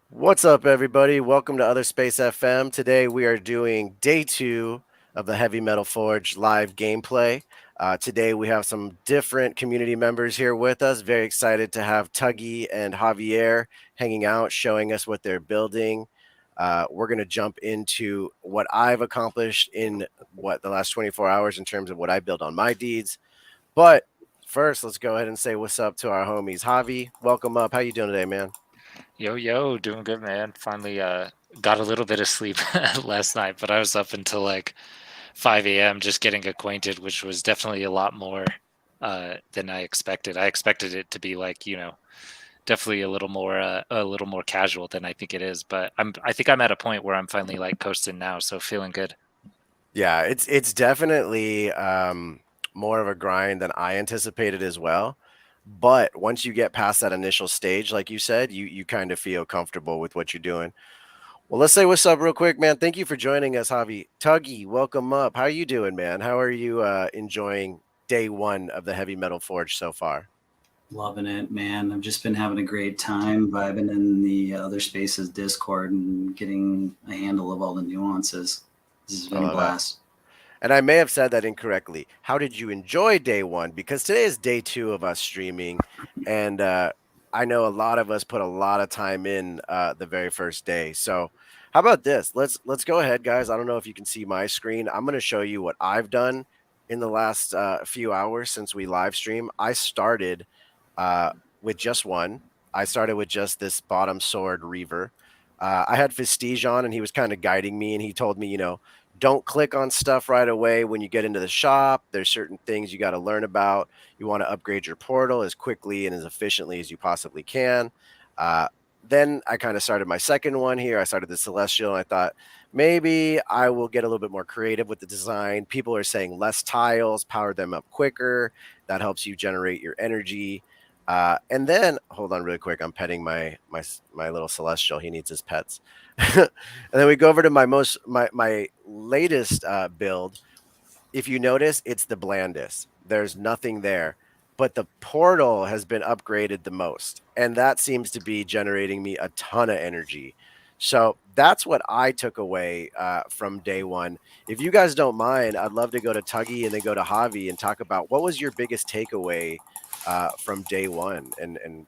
What's up, everybody? Welcome to Other Space FM. Today we are doing day two of the HV-MTL Forge live gameplay. Today we have some different community members here with us. Very excited to have Tuggy and Javier hanging out, showing us what they're building. We're going to jump into what I've accomplished in the last 24 hours in terms of what I built on my deeds. But first, let's go ahead and say what's up to our homies. Javi, welcome up. How you doing today, man? Yo, doing good, man. Finally got a little bit of sleep last night, but I was up until like 5 a.m. just getting acquainted, which was definitely a lot more than I expected. I expected it to be like, definitely a little more casual than I think it is, but I think I'm at a point where I'm finally like coasting now, so feeling good. Yeah, it's definitely more of a grind than I anticipated as well. But once you get past that initial stage, like you said, you kind of feel comfortable with what you're doing. Well, let's say what's up real quick, man. Thank you for joining us, Javi. Tuggy, welcome up. How you doing, man? How are you enjoying day one of the HV-MTL Forge so far? Loving it, man. I've just been having a great time vibing in the Other Spaces Discord and getting a handle of all the nuances. This has I been a love it. blast. And I may have said that incorrectly. How did you enjoy day one? Because today is day two of us streaming, and I know a lot of us put a lot of time in the very first day. So, how about this? Let's go ahead, guys. I don't know if you can see my screen. I'm going to show you what I've done in the last few hours since we live stream. I started uh, with just one. I started with just this bottom sword reaver. I had Vestige on, and he was kind of guiding me, and he told me, don't click on stuff right away when you get into the shop. There's certain things you got to learn about. You want to upgrade your portal as quickly and as efficiently as you possibly can. Uh, then I kind of started my second one here. I started the Celestial, and I thought maybe I will get a little bit more creative with the design. People are saying less tiles, power them up quicker. That helps you generate your energy. And then hold on really quick. I'm petting my little Celestial. He needs his pets. And then we go over to my latest build. If you notice, it's the blandest. There's nothing there, but the portal has been upgraded the most, and that seems to be generating me a ton of energy. So that's what I took away from day one. If you guys don't mind, I'd love to go to Tuggy and then go to Javi and talk about what was your biggest takeaway from day one, and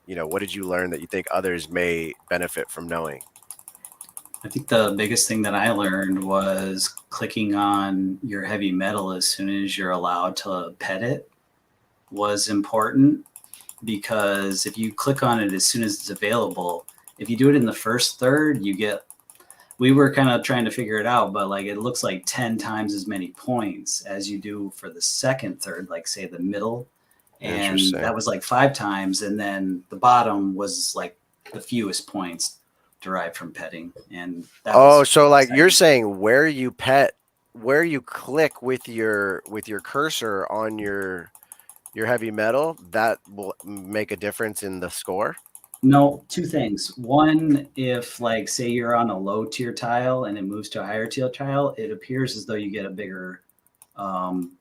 what did you learn that you think others may benefit from knowing? I think the biggest thing that I learned was clicking on your heavy metal as soon as you're allowed to pet it was important because if you click on it as soon as it's available, if you do it in the first third, you get we were kind of trying to figure it out, but like it looks like 10 times as many points as you do for the second third, like say the middle. And that Interesting. was like 5 times. And then the bottom was like the fewest points derived from petting. And that Oh, was so like you're exciting. saying where you click with your cursor on your heavy metal, that will make a difference in the score? No, two things. One, if like say you're on a low tier tile and it moves to a higher tier tile, it appears as though you get a bigger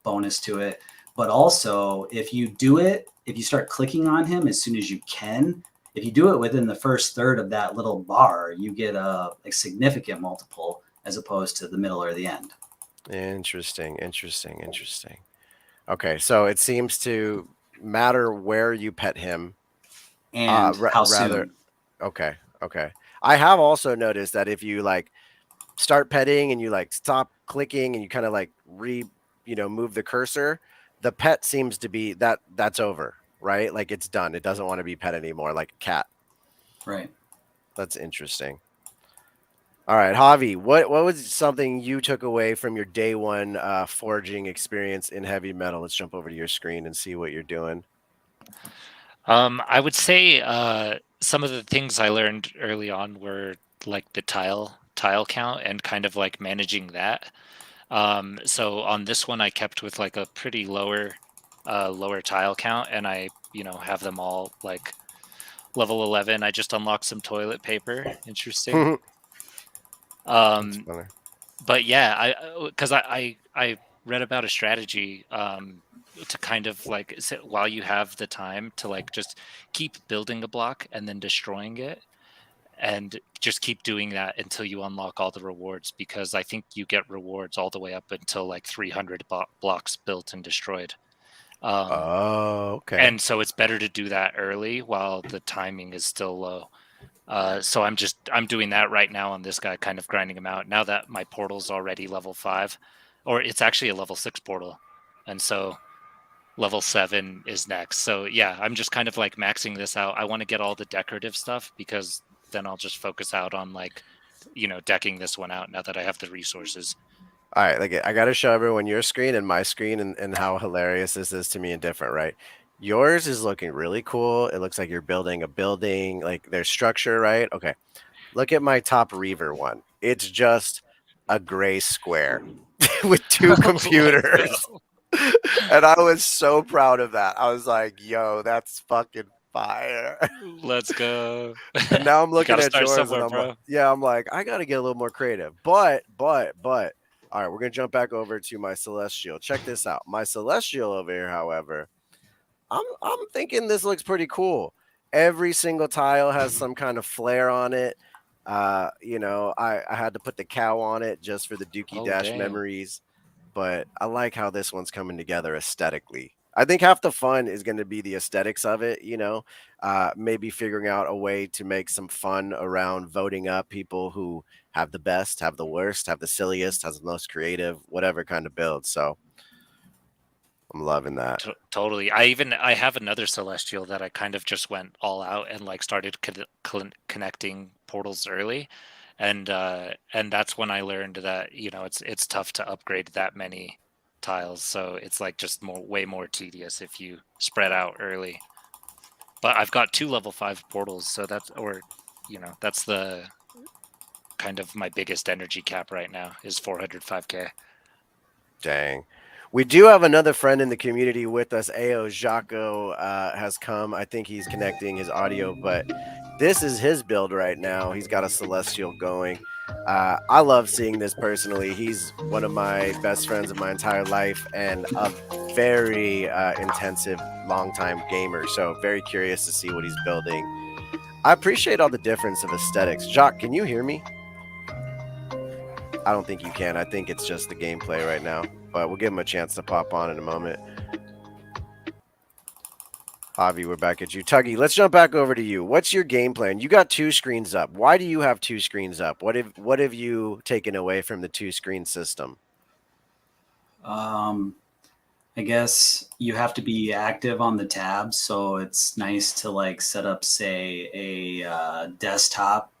bonus to it. But also, if you start clicking on him as soon as you can, if you do it within the first third of that little bar, you get a significant multiple as opposed to the middle or the end. Interesting, interesting, interesting. Okay, so it seems to matter where you pet him. And how Rather, soon? okay, okay. I have also noticed that if you like start petting and you like stop clicking and you kind of like move the cursor, the pet seems to be that's over, right? Like it's done. It doesn't want to be pet anymore, like a cat. Right. That's interesting. All right, Javi, what was something you took away from your day one forging experience in heavy metal? Let's jump over to your screen and see what you're doing. I would say some of the things I learned early on were like the tile count and kind of like managing that. So on this one, I kept with like a pretty lower tile count, and I have them all like level 11. I just unlocked some toilet paper. Interesting. That's Um, funny. but yeah, because I read about a strategy to kind of like while you have the time to like just keep building a block and then destroying it, and just keep doing that until you unlock all the rewards, because I think you get rewards all the way up until like 300 blocks built and destroyed. Oh, okay. And so it's better to do that early while the timing is still low. So I'm doing that right now on this guy, kind of grinding him out. Now that my portal's already level 5, or it's actually a level 6 portal, and so level 7 is next. So yeah, I'm just kind of like maxing this out. I want to get all the decorative stuff, because then I'll just focus out on like, decking this one out now that I have the resources. All right, like I gotta show everyone your screen and my screen and how hilarious this is to me and different, right? Yours is looking really cool. It looks like you're building a building, like there's structure, right? Okay. Look at my top Reaver one. It's just a gray square with two Let's computers. go. And I was so proud of that. I was like, yo, that's fucking fire. Let's go. And now I'm You looking gotta at start yours and somewhere, I'm like, bro. yeah, I'm like, I gotta get a little more creative. But all right, we're gonna jump back over to my celestial. Check this out. My celestial over here, however, I'm thinking this looks pretty cool. Every single tile has some kind of flair on it. I had to put the cow on it just for the Dookie Oh, Dash damn. memories, but I like how this one's coming together aesthetically. I think half the fun is going to be the aesthetics of it, maybe figuring out a way to make some fun around voting up people who have the best, have the worst, have the silliest, has the most creative, whatever kind of build. So I'm loving that. Totally. I have another celestial that I kind of just went all out and like started connecting portals early, and that's when I learned that it's tough to upgrade that many tiles. So it's like just way more tedious if you spread out early. But I've got 2 level 5 portals, so that's the kind of my biggest energy cap right now is 405k. Dang. We do have another friend in the community with us. Ao Jaco has come. I think he's connecting his audio, but this is his build right now. He's got a celestial going. I love seeing this personally. He's one of my best friends of my entire life and a very intensive, long-time gamer. So very curious to see what he's building. I appreciate all the difference of aesthetics. Jock, can you hear me? I don't think you can. I think it's just the gameplay right now, but we'll give him a chance to pop on in a moment. Javi, we're back at you. Tuggy, let's jump back over to you. What's your game plan? You got 2 screens up. Why do you have 2 screens up? What have you taken away from the 2-screen system? I guess you have to be active on the tabs, so it's nice to like set up, say, a desktop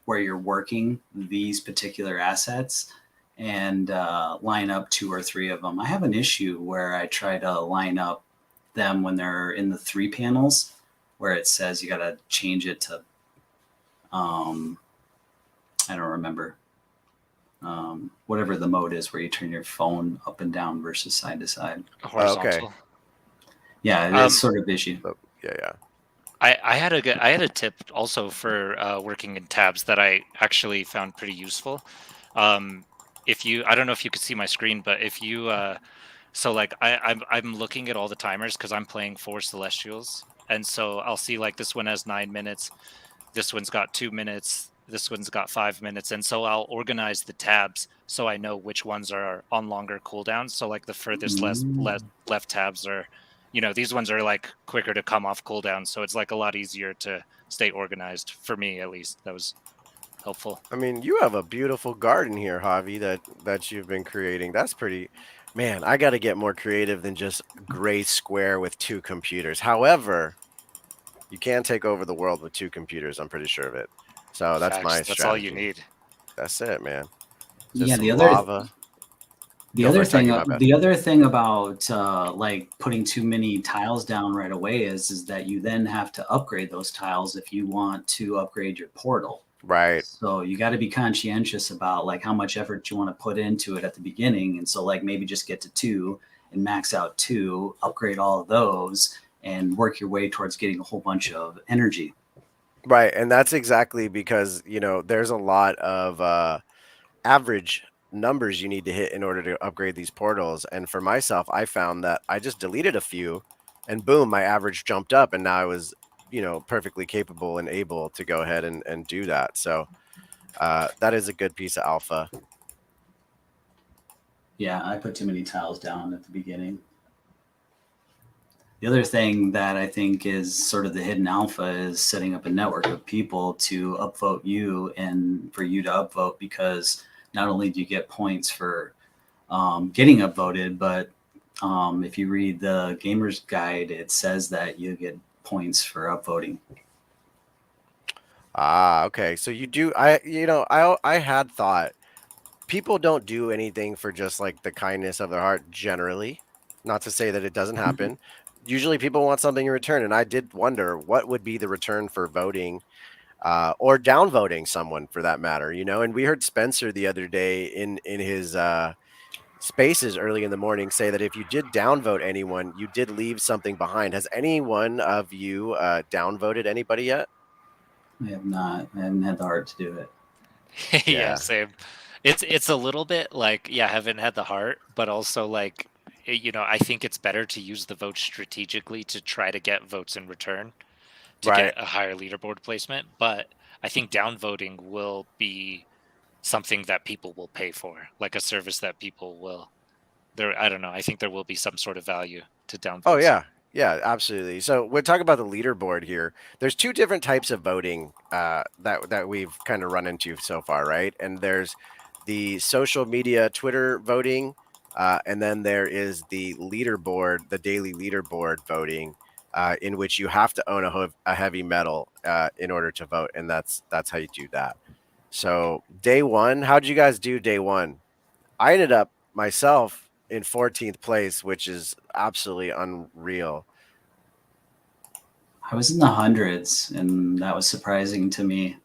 where you're working these particular assets and line up 2 or 3 of them. I have an issue where I try to line up them when they're in the 3 panels, where it says you got to change it to, I don't remember, whatever the mode is where you turn your phone up and down versus side to side. Horizontal. Yeah, it's sort of issue. Yeah. I had a tip also for working in tabs that I actually found pretty useful. I don't know if you could see my screen, but if you so like I'm looking at all the timers because I'm playing 4 Celestials, and so I'll see like this one has 9 minutes, this one's got 2 minutes, this one's got 5 minutes, and so I'll organize the tabs so I know which ones are on longer cooldowns. So like the furthest left tabs are, these ones are like quicker to come off cooldown, so it's like a lot easier to stay organized for me, at least. That was helpful. I mean, you have a beautiful garden here, Javi, that you've been creating. That's pretty. Man, I got to get more creative than just gray square with 2 computers. However, you can take over the world with 2 computers. I'm pretty sure of it. So that's my Facts. That's all you strategy. need. That's it, man. Just Yeah, some lava. the Go for other it, Tucky, thing, my bad. the other thing about like putting too many tiles down right away is that you then have to upgrade those tiles if you want to upgrade your portal. Right. So you got to be conscientious about like how much effort you want to put into it at the beginning, and so like maybe just get to 2 and max out 2, upgrade all of those, and work your way towards getting a whole bunch of energy. Right. And that's exactly because, there's a lot of average numbers you need to hit in order to upgrade these portals. And for myself, I found that I just deleted a few and boom, my average jumped up and now I was perfectly capable and able to go ahead and do that. So that is a good piece of alpha. Yeah, I put too many tiles down at the beginning. The other thing that I think is sort of the hidden alpha is setting up a network of people to upvote you and for you to upvote, because not only do you get points for getting upvoted, but if you read the gamer's guide, it says that you get points for upvoting. Ah, okay. So you do. I had thought people don't do anything for just like the kindness of their heart generally. Not to say that it doesn't happen. Usually people want something in return, and I did wonder what would be the return for voting or downvoting someone for that matter. And we heard Spencer the other day in his spaces early in the morning say that if you did downvote anyone, you did leave something behind. Has any one of you downvoted anybody yet? I have not. I haven't had the heart to do it. Yeah, Yeah. same. It's a little bit like, yeah, haven't had the heart, but also like, I think it's better to use the votes strategically to try to get votes in return to Right. get a higher leaderboard placement. But I think downvoting will be something that people will pay for, like a service that people will. I don't know. I think there will be some sort of value to Oh downvotes. yeah. Yeah, absolutely. So we're talking about the leaderboard here. There's two different types of voting that we've kind of run into so far, right? And there's the social media Twitter voting, and then there is the leaderboard, the daily leaderboard voting, in which you have to own a heavy metal in order to vote, and that's how you do that. So day one, how did you guys do day one? I ended up myself in 14th place, which is absolutely unreal. I was in the hundreds, and that was surprising to me.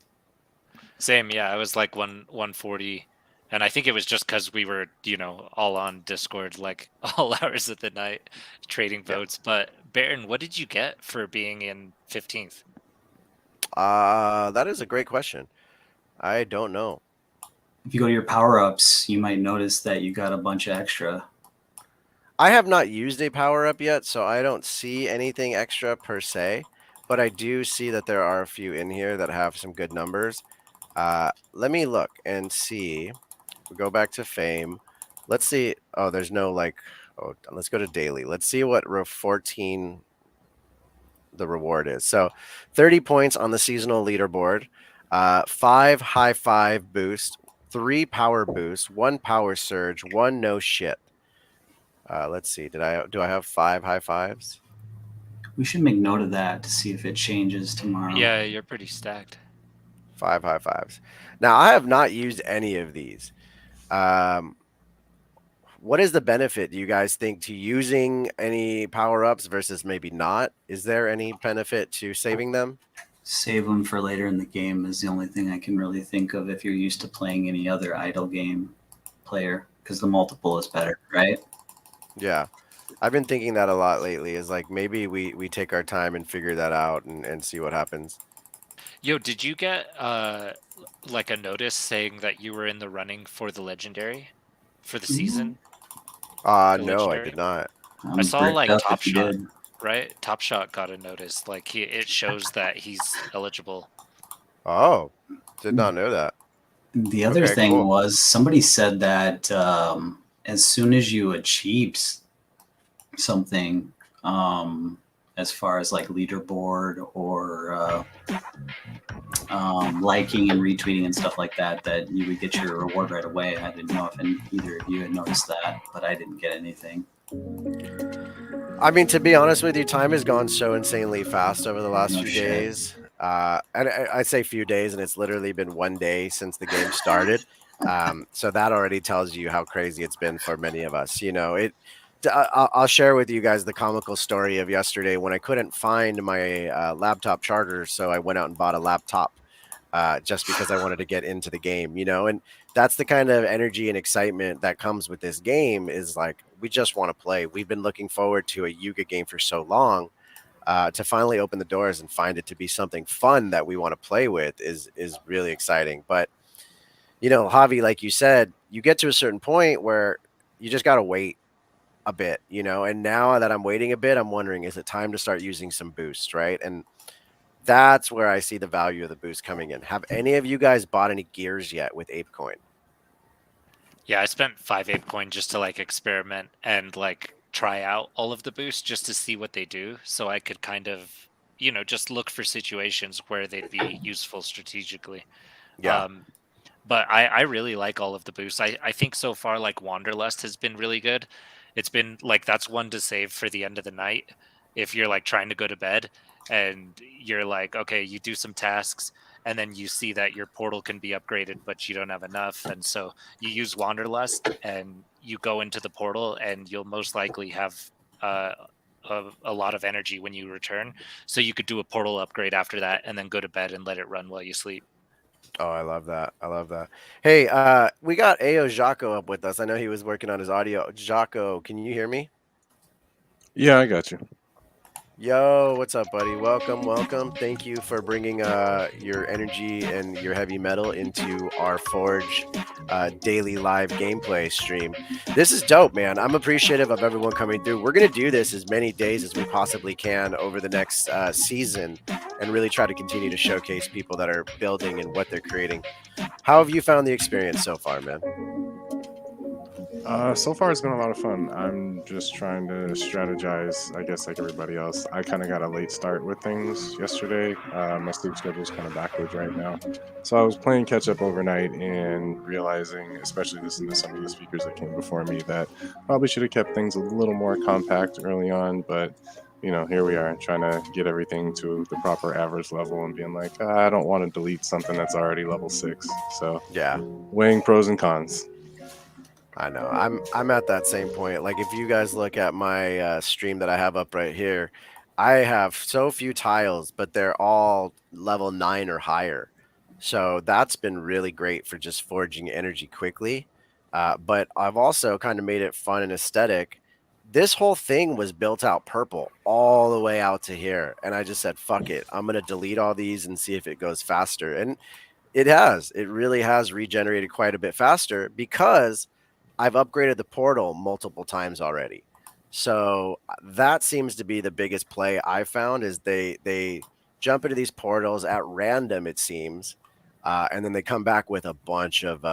Same, yeah. I was like 140, and I think it was just because we were, all on Discord like all hours of the night trading Yeah. votes. But Baron, what did you get for being in 15th? That is a great question. I don't know. If you go to your power ups, you might notice that you got a bunch of extra. I have not used a power up yet, so I don't see anything extra per se, but I do see that there are a few in here that have some good numbers. Let me look and see. We go back to fame. Let's see. Oh, there's no like. Oh, let's go to daily. Let's see what 14 the reward is. So 30 points on the seasonal leaderboard, 5 high 5 boost, 3 power boost, 1 power surge, 1 no shit. Let's see. Do I have 5 high 5s? We should make note of that to see if it changes tomorrow. Yeah, you're pretty stacked. 5 high 5s. Now I have not used any of these. Um, what is the benefit, do you guys think, to using any power ups versus maybe not? Is there any benefit to saving them? Save them for later in the game is the only thing I can really think of if you're used to playing any other idle game player, because the multiple is better, right? Yeah. I've been thinking that a lot lately is like maybe we take our time and figure that out and see what happens. Yo, did you get like a notice saying that you were in the running for the legendary for the Mhm. season? The No, I did legendary? not. I I'm saw bricked like up Top if you Shot, did. right? Top Shot got a notice. Like it shows that he's eligible. Oh, did not know that. The other Okay, thing cool. was somebody said that as soon as you achieved something, as far as like leaderboard or liking and retweeting and stuff like that, that you would get your reward right away. I didn't know if either of you had noticed that, but I didn't get anything. I mean, to be honest with you, time has gone so insanely fast over the last No few shit. days. And I say few days, and it's literally been 1 day since the game started. So that already tells you how crazy it's been for many of us. I'll share with you guys the comical story of yesterday when I couldn't find my laptop charger, so I went out and bought a laptop just because I wanted to get into the game, and that's the kind of energy and excitement that comes with this game is like, we just want to play. We've been looking forward to a Yuga game for so long. To finally open the doors and find it to be something fun that we want to play with is really exciting. But Javi, like you said, you get to a certain point where you just got to wait a bit, and now that I'm waiting a bit, I'm wondering, is it time to start using some boost, right? And That's where I see the value of the boost coming in. Have any of you guys bought any gears yet with ApeCoin? Yeah, I spent 5 ApeCoin just to like experiment and like try out all of the boosts just to see what they do, so I could kind of, just look for situations where they'd be useful strategically. Yeah. Um, but I really like all of the boosts. I think so far like Wanderlust has been really good. It's been like that's one to save for the end of the night if you're like trying to go to bed and you're like, okay, you do some tasks and then you see that your portal can be upgraded but you don't have enough, and so you use Wanderlust and you go into the portal and you'll most likely have uh a lot of energy when you return, so you could do a portal upgrade after that and then go to bed and let it run while you sleep. Oh, I love that. I love that. Hey, we got Ao Jaco up with us. I know he was working on his audio. Jaco, can you hear me? Yeah, I got you. Yo, what's up, buddy? Welcome, welcome. Thank you for bringing your energy and your heavy metal into our Forge daily live gameplay stream. This is dope, man. I'm appreciative of everyone coming through. We're gonna do this as many days as we possibly can over the next season, and really try to continue to showcase people that are building and what they're creating. How have you found the experience so far, man? So far, it's been a lot of fun. I'm just trying to strategize, I guess, like everybody else. I kind of got a late start with things yesterday. My sleep schedule's kind of backwards right now. So I was playing catch up overnight and realizing, especially listening to some of the speakers that came before me, that probably should have kept things a little more compact early on. But, here we are trying to get everything to the proper average level and being like, I don't want to delete something that's already level 6. So Yeah. weighing pros and cons. I know. I'm at that same point. Like if you guys look at my stream that I have up right here, I have so few tiles, but they're all level 9 or higher. So that's been really great for just forging energy quickly. But I've also kind of made it fun and aesthetic. This whole thing was built out purple all the way out to here. And I just said, fuck it. I'm going to delete all these and see if it goes faster. And it has. It really has regenerated quite a bit faster because I've upgraded the portal multiple times already. So that seems to be the biggest play I found is they jump into these portals at random, it seems, and then they come back with a bunch of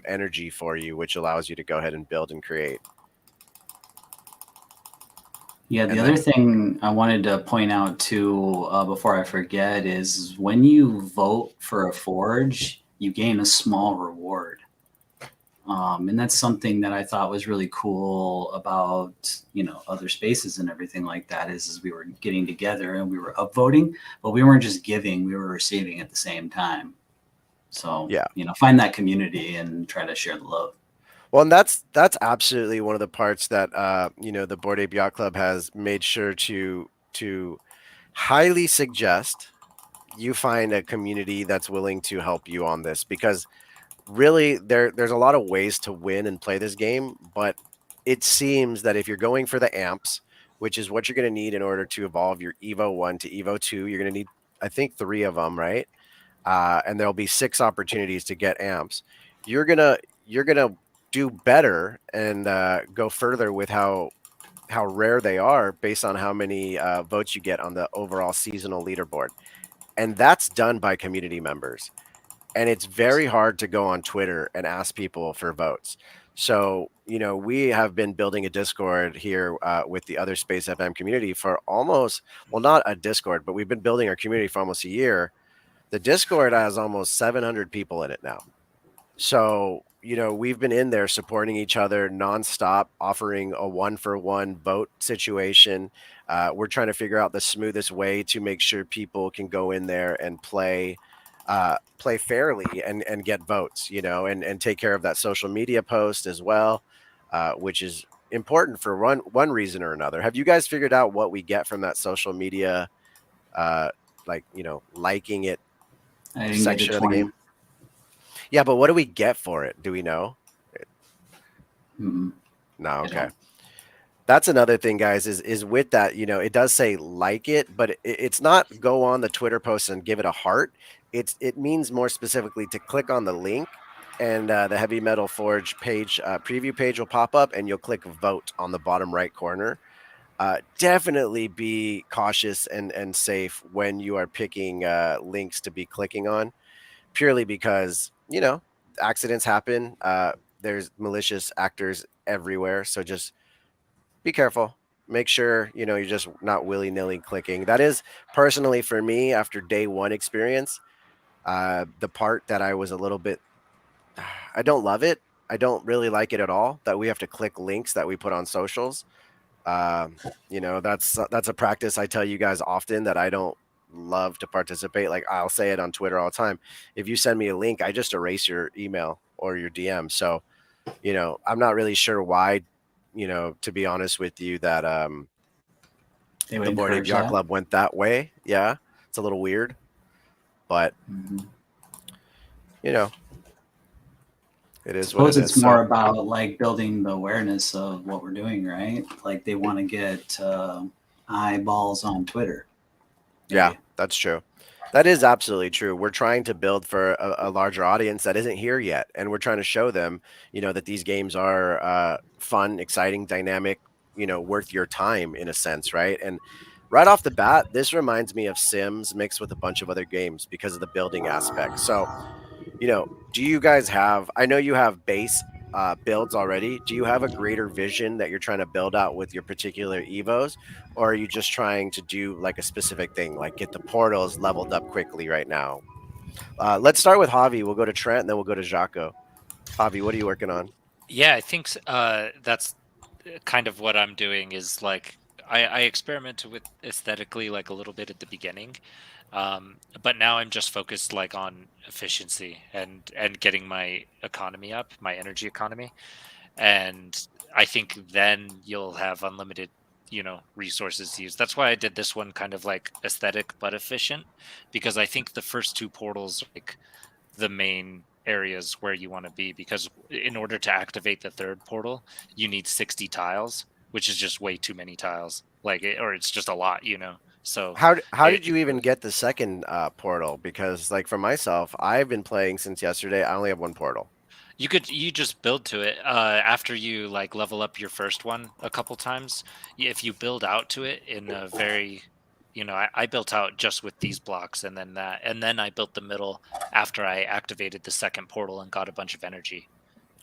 energy for you, which allows you to go ahead and build and create. Yeah, the And other then thing I wanted to point out too, before I forget, is when you vote for a forge, you gain a small reward. And that's something that I thought was really cool about, other spaces and everything like that is we were getting together and we were upvoting, but we weren't just giving, we were receiving at the same time. So, yeah. find that community and try to share the love. Well, and that's absolutely one of the parts that the Board Ape Yacht Club has made sure to highly suggest you find a community that's willing to help you on this, because really there's a lot of ways to win and play this game, but it seems that if you're going for the amps, which is what you're going to need in order to evolve your Evo 1 to Evo 2, you're going to need, I think, 3 of them, right? And there'll be 6 opportunities to get amps. You're gonna do better and go further with how rare they are based on how many votes you get on the overall seasonal leaderboard, and that's done by community members. And it's very hard to go on Twitter and ask people for votes. So, we have been building a Discord here with the other Space FM community for almost, well, not a Discord, but we've been building our community for almost a year. The Discord has almost 700 people in it now. So, we've been in there supporting each other nonstop, offering a 1-for-1 vote situation. We're trying to figure out the smoothest way to make sure people can go in there and play fairly and get votes, and take care of that social media post as well, which is important for one reason or another. Have you guys figured out what we get from that social media, uh, like, liking it I didn't get to section of the 20. game? Yeah, but what do we get for it? Do we know? Mm-mm, No, I okay. don't. That's another thing, guys, is with that, it does say like it, but it's not go on the Twitter post and give it a heart. It means more specifically to click on the link, and the Heavy Metal Forge page, preview page will pop up, and you'll click vote on the bottom right corner. definitely be cautious and safe when you are picking links to be clicking on, purely because accidents happen. There's malicious actors everywhere, so just be careful. Make sure you're just not willy nilly clicking. That is personally for me after day one experience. The part that I was a little bit, I don't love it. I don't really like it at all that we have to click links that we put on socials. That's a practice I tell you guys often that I don't love to participate. Like I'll say it on Twitter all the time. If you send me a link, I just erase your email or your DM. So, I'm not really sure why, to be honest with you, that They would the Board Ape encourage Yacht that. Club went that way. Yeah, it's a little weird, but Mhm. you know, it I is what it suppose is. it's more So about like building the awareness of what we're doing, right? Like they want to get eyeballs on Twitter, yeah, maybe. that's true. That is absolutely true. We're trying to build for a larger audience that isn't here yet, and we're trying to show them, that these games are fun, exciting, dynamic, worth your time in a sense, right? And right off the bat, this reminds me of Sims mixed with a bunch of other games because of the building aspect. So, do you guys have? I know you have base builds already. Do you have a greater vision that you're trying to build out with your particular evos, or are you just trying to do like a specific thing, like get the portals leveled up quickly right now? Let's start with Javi. We'll go to Trent, and then we'll go to Jaco. Javi, what are you working on? Yeah, I think that's kind of what I'm doing is like I experimented with aesthetically like a little bit at the beginning, but now I'm just focused like on efficiency and getting my economy up, my energy economy, and I think then you'll have unlimited resources to use. That's why I did this one kind of like aesthetic but efficient, because I think the first two portals like the main areas where you want to be, because in order to activate the third portal you need 60 tiles, which is just way too many tiles, like or it's just a lot, so How did it you even goes. get the second portal? Because like for myself, I've been playing since yesterday. I only have one portal. You just build to it after you like level up your first one a couple times. If you build out to it in a very, I built out just with these blocks and then that, and then I built the middle after I activated the second portal and got a bunch of energy.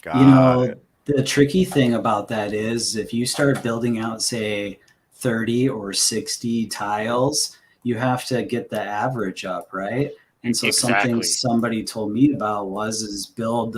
You Got it. know, the tricky thing about that is if you start building out, say, 30 or 60 tiles, you have to get the average up, right? And so something Exactly. somebody told me about was is build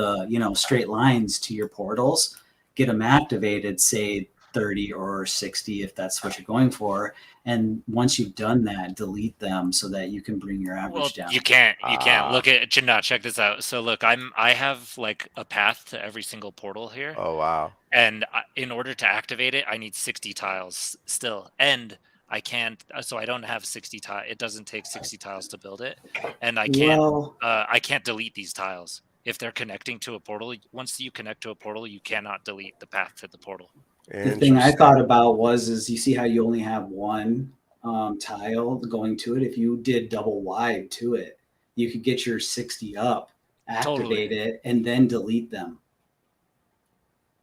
straight lines to your portals, get them activated, say 30 or 60 if that's what you're going for. And once you've done that, delete them so that you can bring your Well, average you down. can't Ah. look at Chinna. Check this out. So look, I have like a path to every single portal here, Oh wow. and in order to activate it, I need 60 tiles still, and I can't. So I don't have 60 tiles. It doesn't take 60 tiles to build it, and I can't. Well, I can't delete these tiles if they're connecting to a portal. Once you connect to a portal, you cannot delete the path to the portal. the thing I Interesting. thought about was is you see how you only have one tile going to it. If you did double wide to it, you could get your 60 up, Totally. activate it, and then delete them.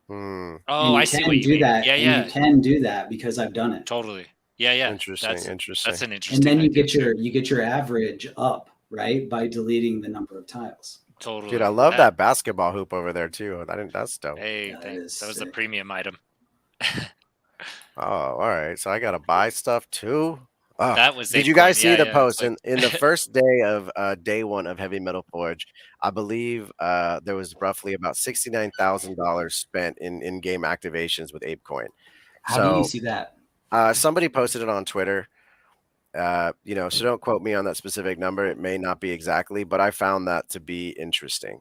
Hmm. Oh, And I you see what can you do mean. that, Yeah, and you yeah, can do that because I've done it. totally. Yeah, yeah. Interesting. That's Interesting. an And interesting then idea too. you get your average up, right, by deleting the number of tiles. Dude, I Totally. love That that basketball hoop over there too. I didn't. That's dope. Hey, Yeah, that thank. is That was a sick. premium item. Oh, all right. So I gotta buy stuff too. Oh, That was did you ApeCoin. guys see Yeah, the yeah. It's post like in the first day of day one of Heavy Metal Forge? I believe there was roughly about $69,000 spent in game activations with ApeCoin. How do you So see that? somebody posted it on Twitter. So don't quote me on that specific number. It may not be exactly, but I found that to be interesting.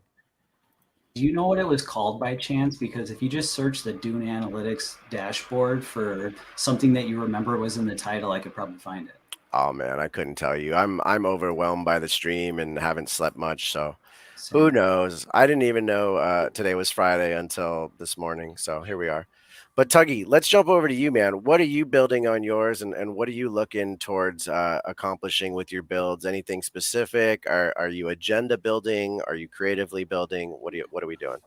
Do you know what it was called by chance? Because if you just search the Dune Analytics dashboard for something that you remember was in the title, I could probably find it. Oh man, I couldn't tell you. I'm overwhelmed by the stream and haven't slept much, so who Same. knows? I didn't even know today was Friday until this morning, so here we are. But Tuggy, let's jump over to you, man. What are you building on yours, and what are you looking towards accomplishing with your builds? Anything specific? Are you agenda building? Are you creatively building? What are we doing?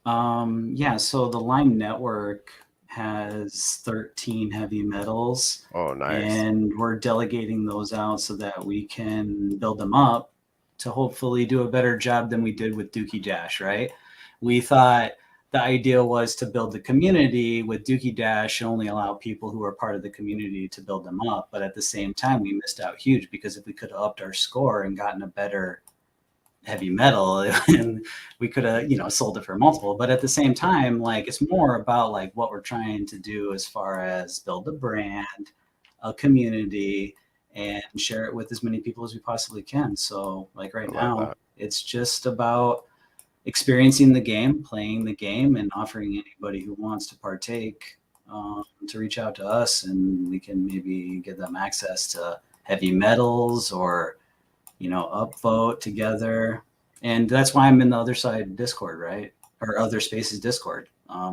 Yeah, so the Lime Network has 13 heavy metals, Oh, nice. and we're delegating those out so that we can build them up to hopefully do a better job than we did with Dookie Dash, right? We thought the idea was to build the community with Dookie Dash and only allow people who are part of the community to build them up. But at the same time, we missed out huge, because if we could have upped our score and gotten a better heavy metal and we could have, sold it for multiple. But at the same time, like, it's more about like what we're trying to do as far as build a brand, a community, and share it with as many people as we possibly can. So like right I love now, that. it's just about experiencing the game, playing the game, and offering anybody who wants to partake to reach out to us, and we can maybe give them access to heavy metals or upvote together. And that's why I'm in the other side Discord, right? Or other spaces Discord.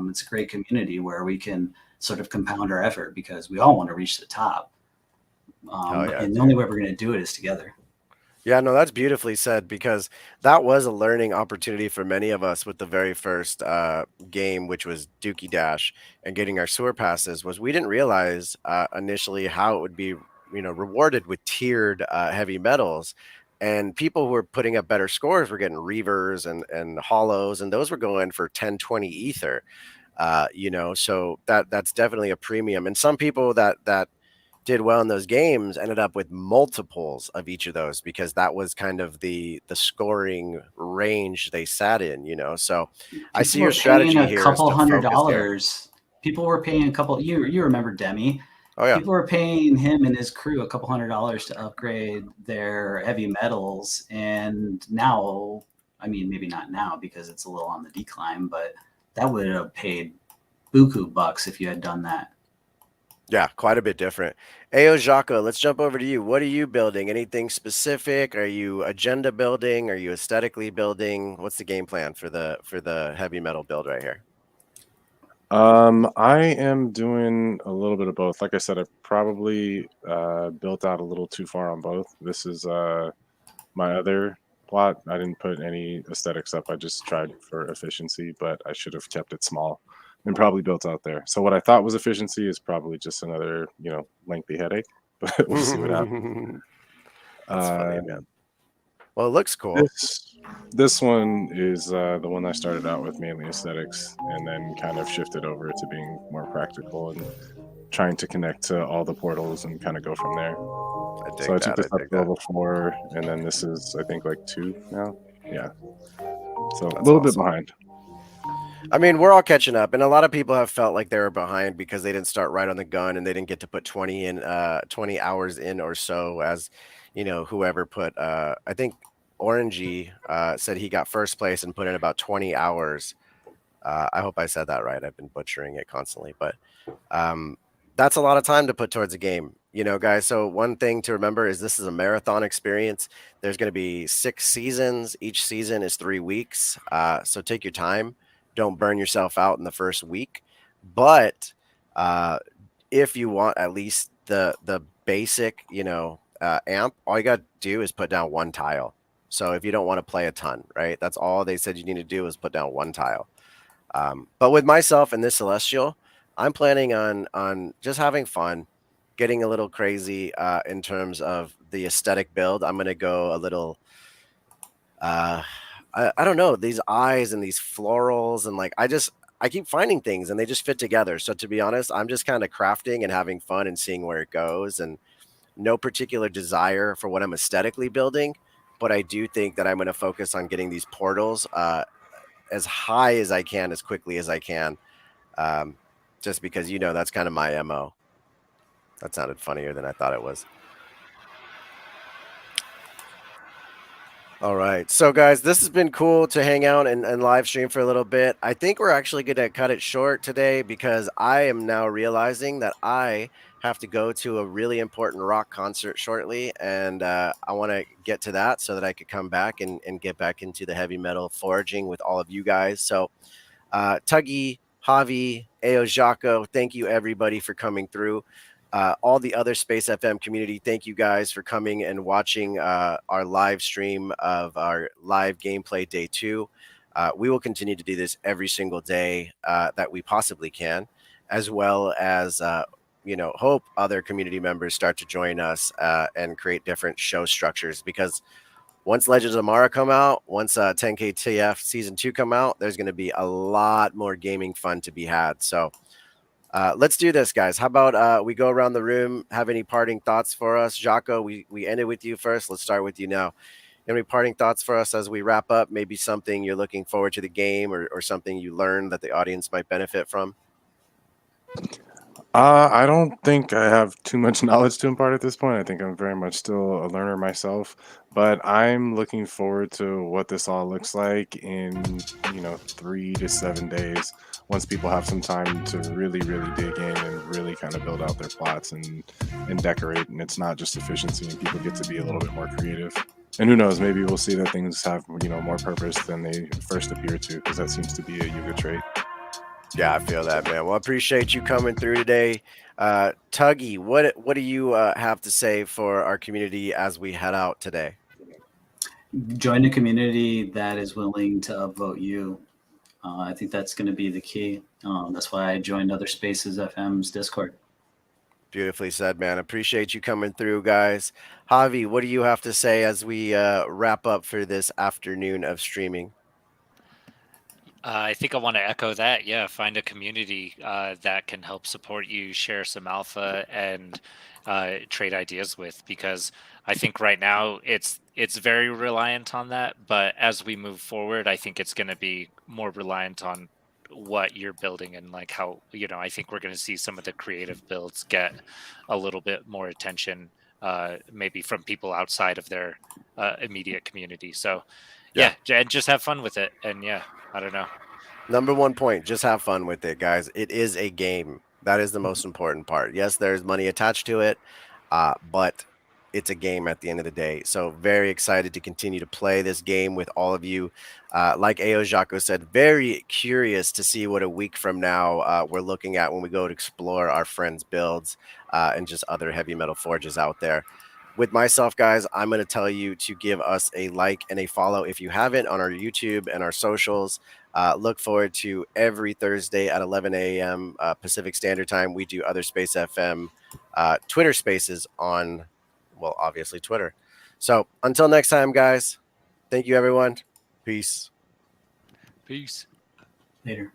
It's a great community where we can sort of compound our effort, because we all want to reach the top. Hell yeah, And the dude. only way we're going to do it is together. Yeah, no, that's beautifully said, because that was a learning opportunity for many of us with the very first game, which was Dookie Dash, and getting our sewer passes. Was we didn't realize initially how it would be, rewarded with tiered heavy metals, and people who were putting up better scores were getting reavers and hollows, and those were going for 10, 20 ether. So that's definitely a premium, and some people that did well in those games ended up with multiples of each of those, because that was kind of the scoring range they sat in, So I see People your were paying strategy a here is couple to focus there. $100s. People were paying a couple. You remember Demi? Oh yeah. People were paying him and his crew a couple $100s to upgrade their heavy metals, and now, I mean, maybe not now because it's a little on the decline, but that would have paid buku bucks if you had done that. Yeah, quite a bit different. Ayo Jaco, let's jump over to you. What are you building? Anything specific? Are you agenda building? Are you aesthetically building? What's the game plan for the heavy metal build right here? I am doing a little bit of both. Like I said, I probably built out a little too far on both. This is my other plot. I didn't put any aesthetics up. I just tried for efficiency, but I should have kept it small and probably built out there. So what I thought was efficiency is probably just another, lengthy headache, but we'll see what happens. That's funny, Uh, man. Well, it looks cool. this one is the one I started out with mainly aesthetics, and then kind of shifted over to being more practical and trying to connect to all the portals and kind of go from there. I So I dig took that. I this up dig to that. level 4, and then this is, I think, like 2 now. Yeah. So a That's little bit awesome. behind. I mean, we're all catching up, and a lot of people have felt like they were behind because they didn't start right on the gun, and they didn't get to put 20 hours in or so, as whoever put I think Orangey said he got first place and put in about 20 hours. I hope I said that right. I've been butchering it constantly, but that's a lot of time to put towards a game, guys. So one thing to remember is this is a marathon experience. There's going to be 6 seasons. Each season is 3 weeks. So take your time. Don't burn yourself out in the first week. But if you want at least the basic, amp, all you got to do is put down 1 tile. So if you don't want to play a ton, right? That's all they said you need to do is put down 1 tile. But with myself and this Celestial, I'm planning on just having fun, getting a little crazy in terms of the aesthetic build. I'm gonna go a little I don't know, these eyes and these florals, and like I keep finding things and they just fit together. So to be honest, I'm just kind of crafting and having fun and seeing where it goes, and no particular desire for what I'm aesthetically building. But I do think that I'm going to focus on getting these portals as high as I can, as quickly as I can, um, just because that's kind of my MO. That sounded funnier than I thought it was. All right. So, guys, this has been cool to hang out and live stream for a little bit. I think we're actually going to cut it short today because I am now realizing that I have to go to a really important rock concert shortly. And I want to get to that so that I could come back and get back into the heavy metal foraging with all of you guys. So, Tuggy, Javi, Ayo Jaco, thank you everybody for coming through. All the other Space FM community, thank you guys for coming and watching our live stream of our live gameplay day 2. We will continue to do this every single day that we possibly can. as well as hope other community members start to join us and create different show structures. Because once Legends of Mara come out, once 10KTF Season 2 come out, there's going to be a lot more gaming fun to be had. So let's do this, guys. How about we go around the room, have any parting thoughts for us? Jaco, we ended with you first. Let's start with you now. Any parting thoughts for us as we wrap up? Maybe something you're looking forward to the game, or something you learned that the audience might benefit from? I don't think I have too much knowledge to impart at this point. I think I'm very much still a learner myself, but I'm looking forward to what this all looks like in, 3 to 7 days, once people have some time to really, really dig in and really kind of build out their plots and decorate. And it's not just efficiency, and people get to be a little bit more creative. And who knows, maybe we'll see that things have, more purpose than they first appear to, because that seems to be a Yuga trait. Yeah, I feel that, man. Well, I appreciate you coming through today. Tuggy, what do you have to say for our community as we head out today? Join a community that is willing to upvote you. I think that's going to be the key. That's why I joined Other Spaces FM's Discord. Beautifully said, man. Appreciate you coming through, guys. Javi, what do you have to say as we wrap up for this afternoon of streaming? I think I want to echo that. Yeah, find a community that can help support you, share some alpha, and trade ideas with. Because I think right now it's very reliant on that. But as we move forward, I think it's going to be more reliant on what you're building, and like how, I think we're going to see some of the creative builds get a little bit more attention, maybe from people outside of their immediate community. So yeah, and just have fun with it. And yeah, I don't know. Number one point, just have fun with it, guys. It is a game. That is the most important part. Yes, there's money attached to it, but it's a game at the end of the day. So very excited to continue to play this game with all of you. Like Ao Jaco said, very curious to see what a week from now we're looking at when we go to explore our friends' builds and just other heavy metal forges out there. With myself, guys, I'm going to tell you to give us a like and a follow if you haven't on our YouTube and our socials. Look forward to every Thursday at 11 a.m. Pacific Standard Time. We do Other Space FM Twitter Spaces on, well, obviously Twitter. So until next time, guys, thank you, everyone. Peace. Peace. Later.